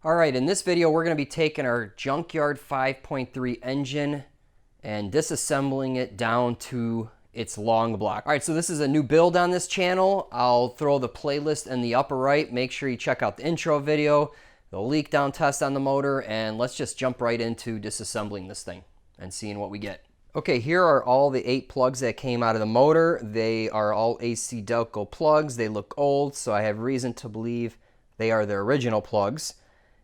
Alright, in this video we're going to be taking our Junkyard 5.3 engine and disassembling it down to its long block. Alright, so this is a new build on this channel. I'll throw the playlist in the upper right. Make sure you check out the intro video, the leak down test on the motor, and let's just jump right into disassembling this thing and seeing what we get. Okay, here are all the 8 plugs that came out of the motor. They are all AC Delco plugs. They look old, so I have reason to believe they are the original plugs.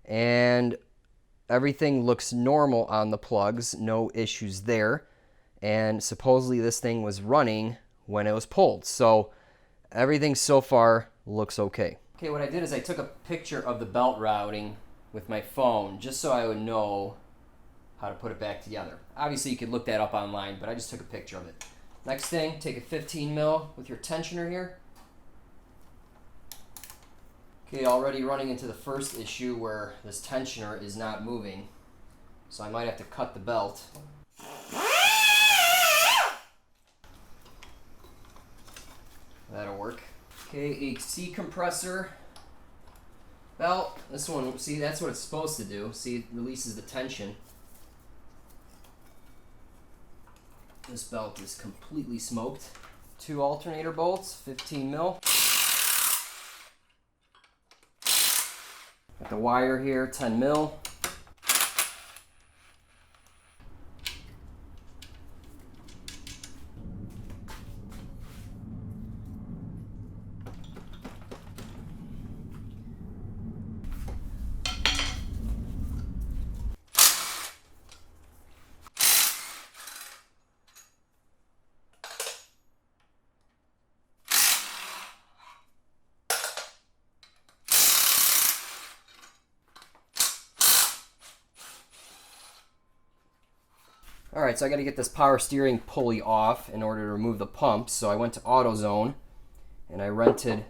And everything looks normal on the plugs, no issues there. And supposedly this thing was running when it was pulled. So everything so far looks okay. Okay, what I did is I took a picture of the belt routing with my phone just so I would know how to put it back together. Obviously you could look that up online, but I just took a picture of it. Next thing, take a 15 mil with your tensioner here. Okay, already running into the first issue where this tensioner is not moving. So I might have to cut the belt. That'll work. Okay, a C compressor belt. This one, see, that's what it's supposed to do. See, it releases the tension. This belt is completely smoked. 2 alternator bolts, 15 mil. Got the wire here, 10 mil. Alright, so I got to get this power steering pulley off in order to remove the pump. So I went to AutoZone and I rented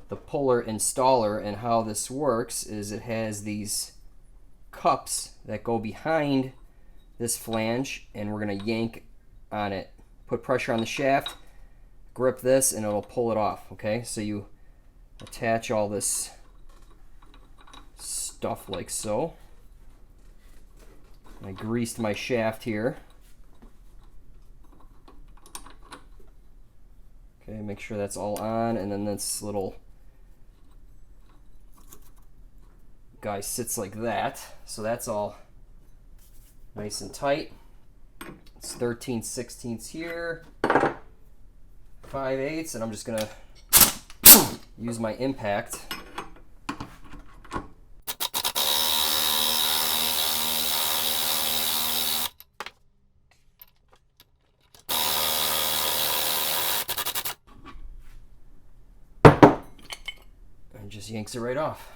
the puller installer, and how this works is it has these cups that go behind this flange, and we're going to yank on it. Put pressure on the shaft, grip this, and it'll pull it off. Okay, so you attach all this stuff like so. I greased my shaft here. Okay, make sure that's all on, and then this little guy sits like that. So that's all nice and tight. It's 13/16 here, 5/8, and I'm just gonna use my impact. Just yanks it right off.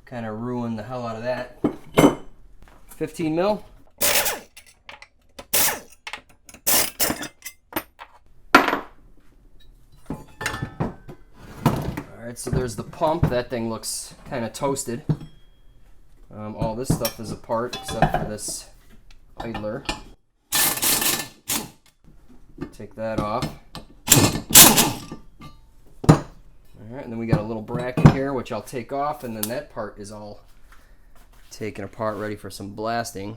Kind of ruined the hell out of that. 15 mil. Alright, so there's the pump. That thing looks kind of toasted. All this stuff is apart except for this idler. Take that off. Alright, and then we got a little bracket here, which I'll take off, and then that part is all taken apart, ready for some blasting.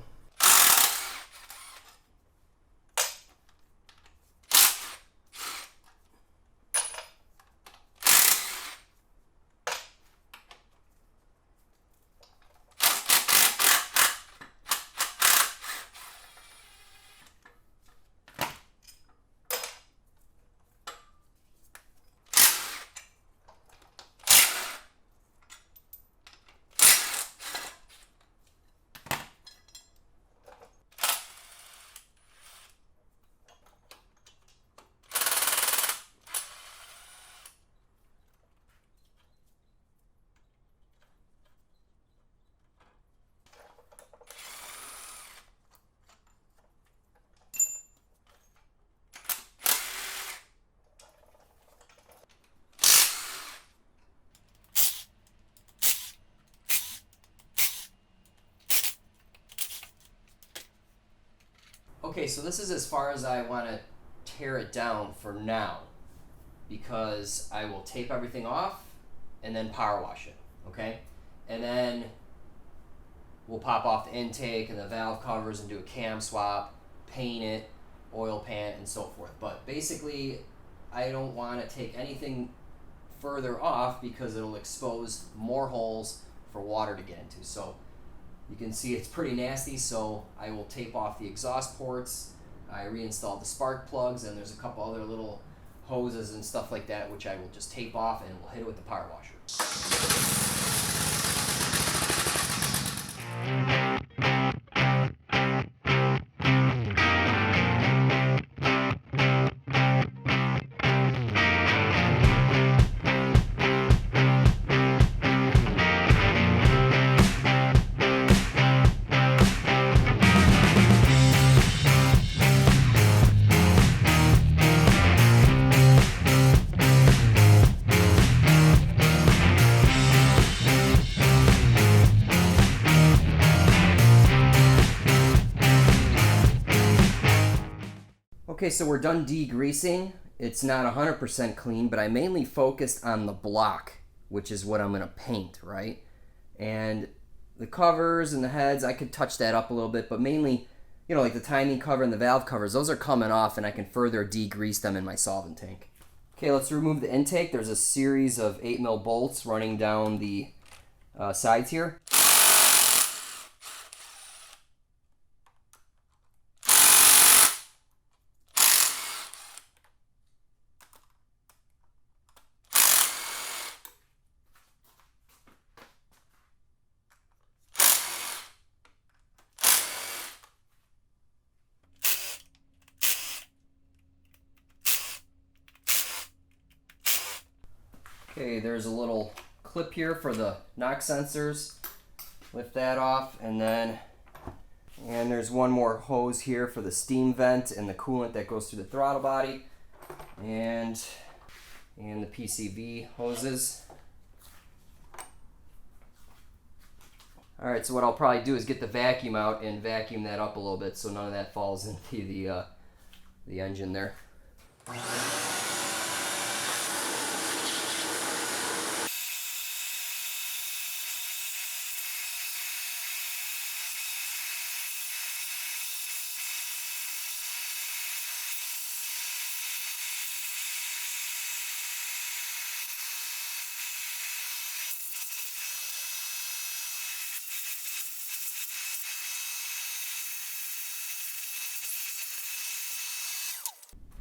Okay, so this is as far as I want to tear it down for now, because I will tape everything off and then power wash it, okay? and then we'll pop off the intake and the valve covers and do a cam swap, paint it, oil pan, and so forth. But basically, I don't want to take anything further off because it'll expose more holes for water to get into. So you can see it's pretty nasty, so I will tape off the exhaust ports. I reinstalled the spark plugs, and there's a couple other little hoses and stuff like that which I will just tape off, and we'll hit it with the power washer. Okay, so we're done degreasing. It's not 100% clean, but I mainly focused on the block, which is what I'm going to paint, right? And the covers and the heads, I could touch that up a little bit, but mainly, you know, like the timing cover and the valve covers, those are coming off, and I can further degrease them in my solvent tank. Okay, let's remove the intake. There's a series of 8mm bolts running down the sides here. Okay, there's a little clip here for the knock sensors. Lift that off, and there's one more hose here for the steam vent and the coolant that goes through the throttle body, and the PCV hoses. All right, so what I'll probably do is get the vacuum out and vacuum that up a little bit so none of that falls into the engine there.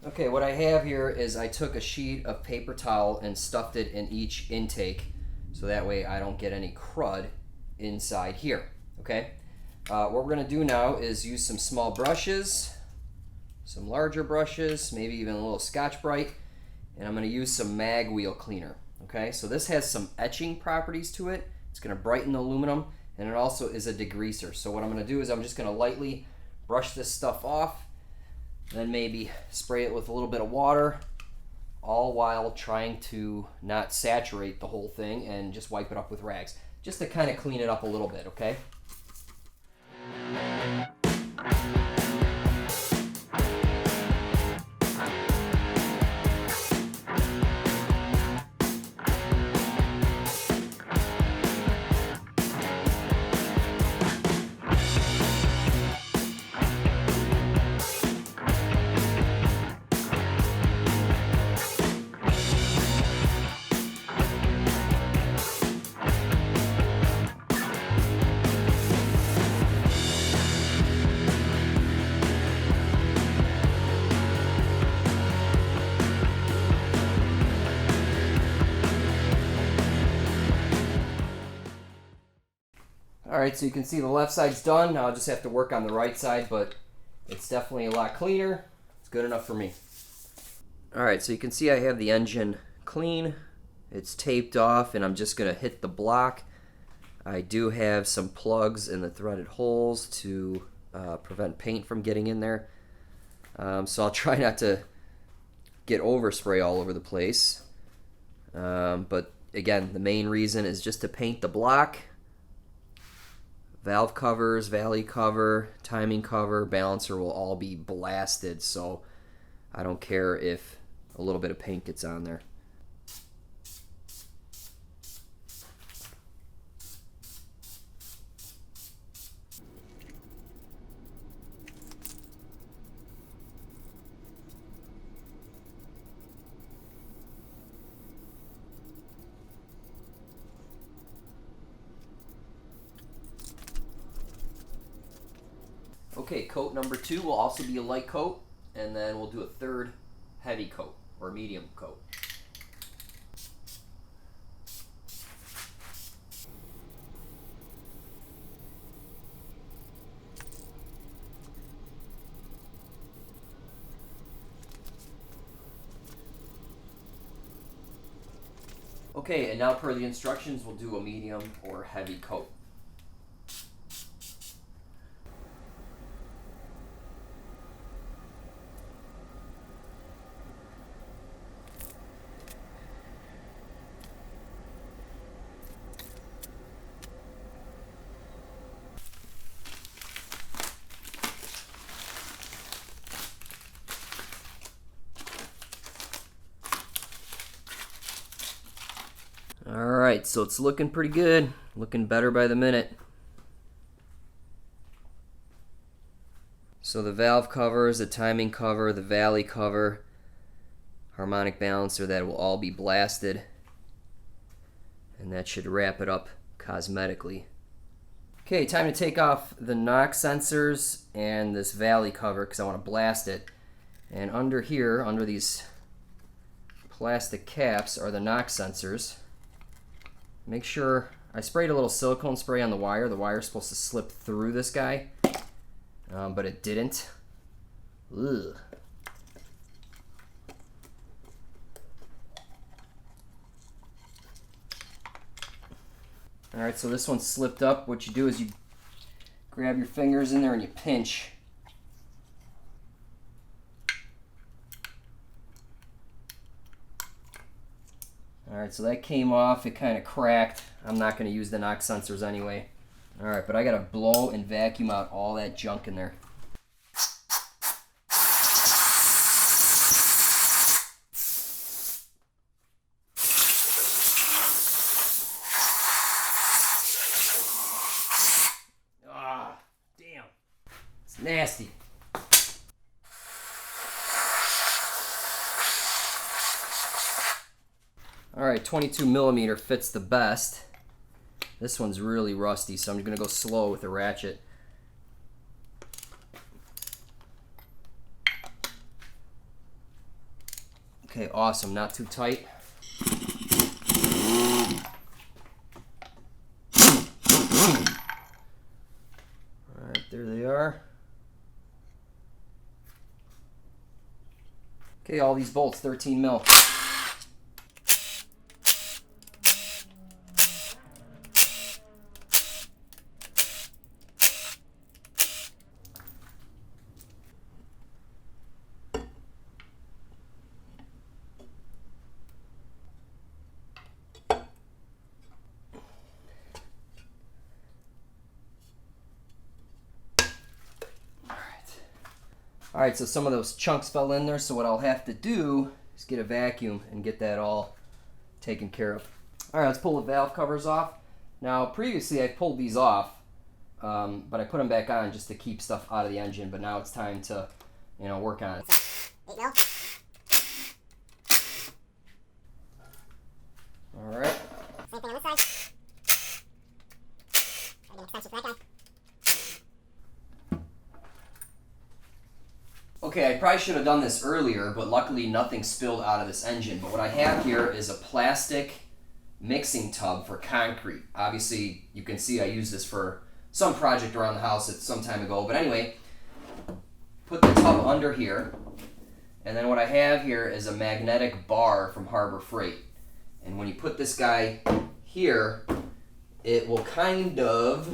Okay, what I have here is I took a sheet of paper towel and stuffed it in each intake, so that way I don't get any crud inside here, okay? What we're gonna do now is use some small brushes, some larger brushes, maybe even a little Scotch-Brite, and I'm gonna use some mag wheel cleaner, okay? So this has some etching properties to it. It's gonna brighten the aluminum, and it also is a degreaser. So what I'm gonna do is I'm just gonna lightly brush this stuff off, then maybe spray it with a little bit of water, all while trying to not saturate the whole thing, and just wipe it up with rags, just to kind of clean it up a little bit, okay? Alright, so you can see the left side's done. Now I'll just have to work on the right side, but it's definitely a lot cleaner. It's good enough for me. Alright, so you can see I have the engine clean. It's taped off, and I'm just going to hit the block. I do have some plugs in the threaded holes to prevent paint from getting in there. So I'll try not to get overspray all over the place. But again, the main reason is just to paint the block. Valve covers, valley cover, timing cover, balancer will all be blasted, so I don't care if a little bit of paint gets on there. Okay, coat number 2 will also be a light coat, and then we'll do a third heavy coat or medium coat. Okay, and now per the instructions, we'll do a medium or heavy coat. Alright, so it's looking pretty good. Looking better by the minute. So the valve covers, the timing cover, the valley cover, harmonic balancer, that will all be blasted. And that should wrap it up cosmetically. Okay, time to take off the knock sensors and this valley cover because I want to blast it. And under here, under these plastic caps, are the knock sensors. Make sure I sprayed a little silicone spray on the wire. The wire's supposed to slip through this guy, but it didn't. Ugh. Alright, so this one slipped up. What you do is you grab your fingers in there and you pinch. Alright, so that came off. It kind of cracked. I'm not going to use the knock sensors anyway. Alright, but I got to blow and vacuum out all that junk in there. Ah, damn. It's nasty. Alright, 22 millimeter fits the best. This one's really rusty, so I'm going to go slow with the ratchet. Okay, awesome. Not too tight. Alright, there they are. Okay, all these bolts, 13 mil. Alright, so some of those chunks fell in there, so what I'll have to do is get a vacuum and get that all taken care of. Alright, let's pull the valve covers off. Now, previously I pulled these off, but I put them back on just to keep stuff out of the engine, but now it's time to, work on it. Alright. Same thing on this side. Okay, I probably should have done this earlier, but luckily nothing spilled out of this engine. But what I have here is a plastic mixing tub for concrete. Obviously, you can see I used this for some project around the house some time ago. But anyway, put the tub under here. And then what I have here is a magnetic bar from Harbor Freight. And when you put this guy here, it will kind of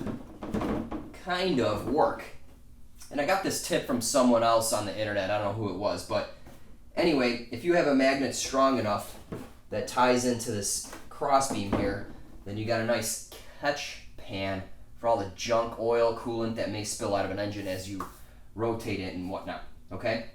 work. And I got this tip from someone else on the internet. I don't know who it was. But anyway, if you have a magnet strong enough that ties into this crossbeam here, then you got a nice catch pan for all the junk, oil, coolant that may spill out of an engine as you rotate it and whatnot. Okay?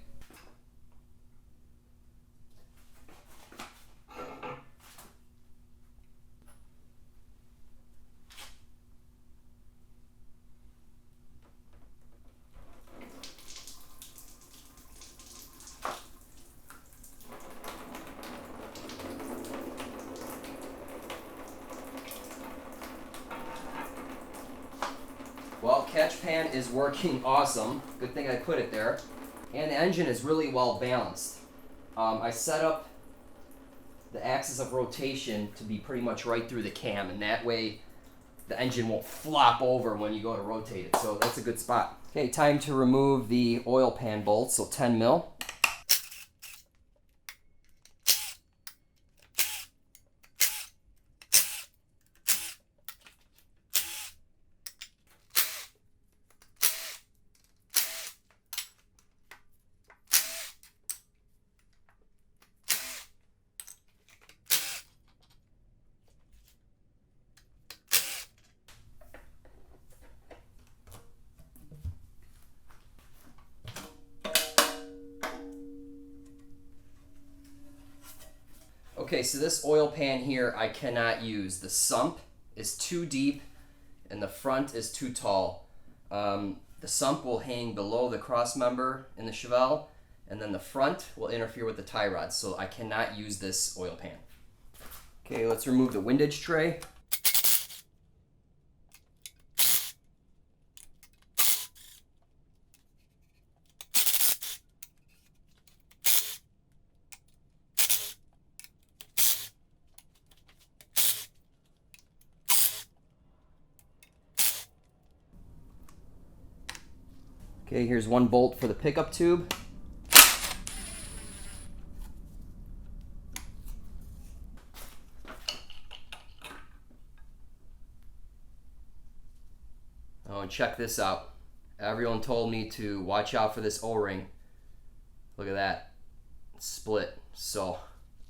Well, catch pan is working awesome. Good thing I put it there. And the engine is really well balanced. I set up the axis of rotation to be pretty much right through the cam, and that way the engine won't flop over when you go to rotate it. So that's a good spot. Okay, time to remove the oil pan bolts, so 10 mil. Okay, so this oil pan here I cannot use. The sump is too deep and the front is too tall. The sump will hang below the cross member in the Chevelle, and then the front will interfere with the tie rod, so I cannot use this oil pan. Okay, let's remove the windage tray. Okay, here's one bolt for the pickup tube. Oh, and check this out. Everyone told me to watch out for this O-ring. Look at that. It's split. So,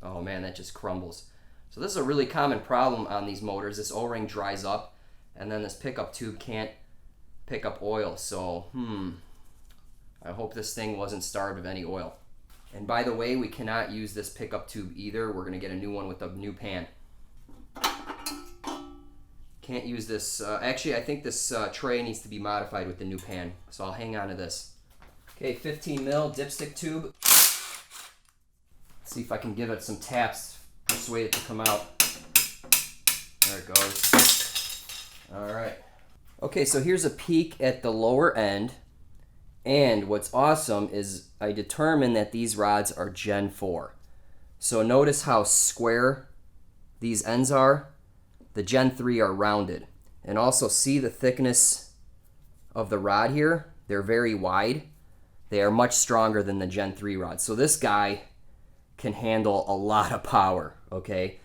oh man, that just crumbles. So this is a really common problem on these motors. This O-ring dries up, and then this pickup tube can't pick up oil. So, I hope this thing wasn't starved of any oil. And by the way, we cannot use this pickup tube either. We're gonna get a new one with a new pan. Can't use this. Actually, I think this tray needs to be modified with the new pan, so I'll hang on to this. Okay, 15 mil dipstick tube. Let's see if I can give it some taps, persuade it to come out. There it goes. All right. Okay, so here's a peek at the lower end. And what's awesome is I determined that these rods are Gen 4. So notice how square these ends are. The Gen 3 are rounded. And also see the thickness of the rod here. They're very wide. They are much stronger than the Gen 3 rods. So this guy can handle a lot of power, okay?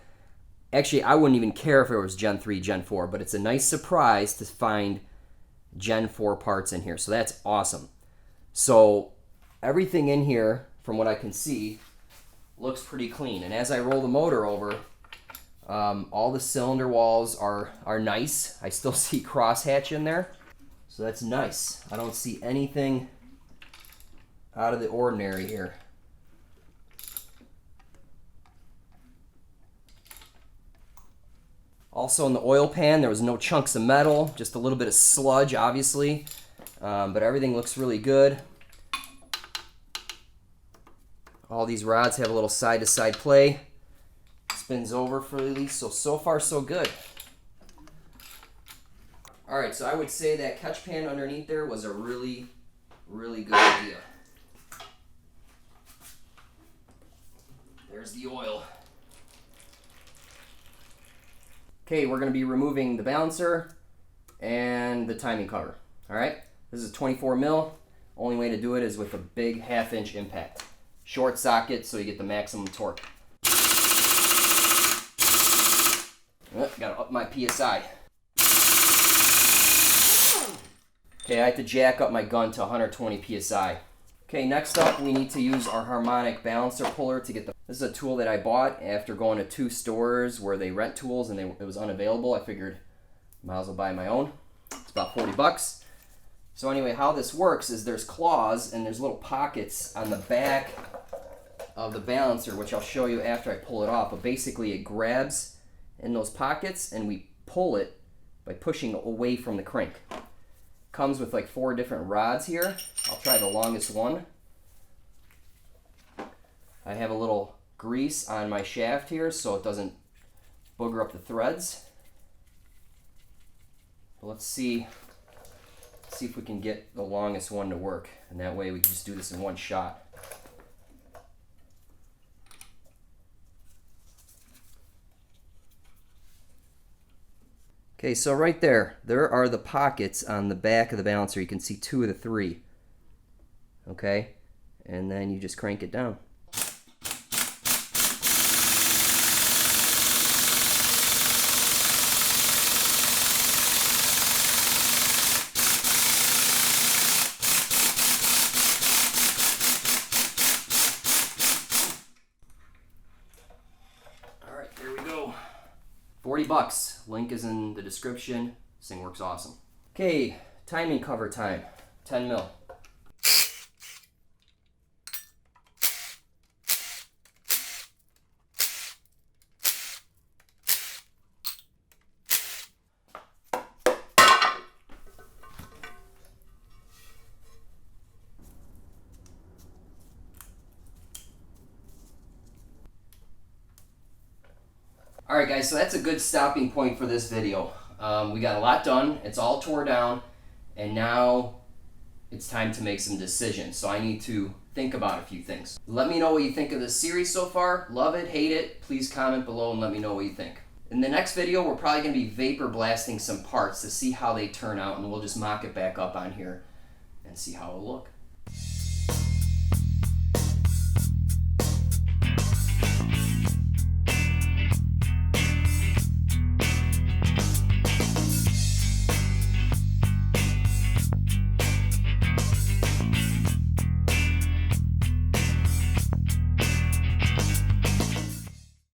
Actually, I wouldn't even care if it was Gen 3, Gen 4, but it's a nice surprise to find Gen 4 parts in here. So that's awesome. So everything in here, from what I can see, looks pretty clean. And as I roll the motor over, all the cylinder walls are nice. I still see crosshatch in there, so that's nice. I don't see anything out of the ordinary here. Also in the oil pan, there was no chunks of metal, just a little bit of sludge, obviously. But everything looks really good. All these rods have a little side-to-side play. Spins over freely, so far so good. All right, so I would say that catch pan underneath there was a really, really good idea. There's the oil. Okay, we're going to be removing the balancer and the timing cover. All right. This is 24 mil. Only way to do it is with a big 1/2 inch impact. Short socket so you get the maximum torque. Gotta up my PSI. Okay, I have to jack up my gun to 120 PSI. Okay, next up we need to use our harmonic balancer puller to get the... This is a tool that I bought after going to 2 stores where they rent tools and it was unavailable. I figured might as well buy my own. It's about 40 bucks. So anyway, how this works is there's claws and there's little pockets on the back of the balancer, which I'll show you after I pull it off. But basically it grabs in those pockets and we pull it by pushing away from the crank. Comes with like 4 different rods here. I'll try the longest one. I have a little grease on my shaft here so it doesn't booger up the threads. But let's see see if we can get the longest one to work, and that way we can just do this in one shot. Okay, so right there are the pockets on the back of the balancer. You can see 2 of the 3. Okay, and then you just crank it down. Alright, there we go. $40. Link is in the description. This thing works awesome. Okay, timing cover time. 10 mil. Alright guys, so that's a good stopping point for this video. We got a lot done, it's all tore down, and now it's time to make some decisions. So I need to think about a few things. Let me know what you think of this series so far. Love it, hate it, please comment below and let me know what you think. In the next video, we're probably going to be vapor blasting some parts to see how they turn out, and we'll just mock it back up on here and see how it'll look.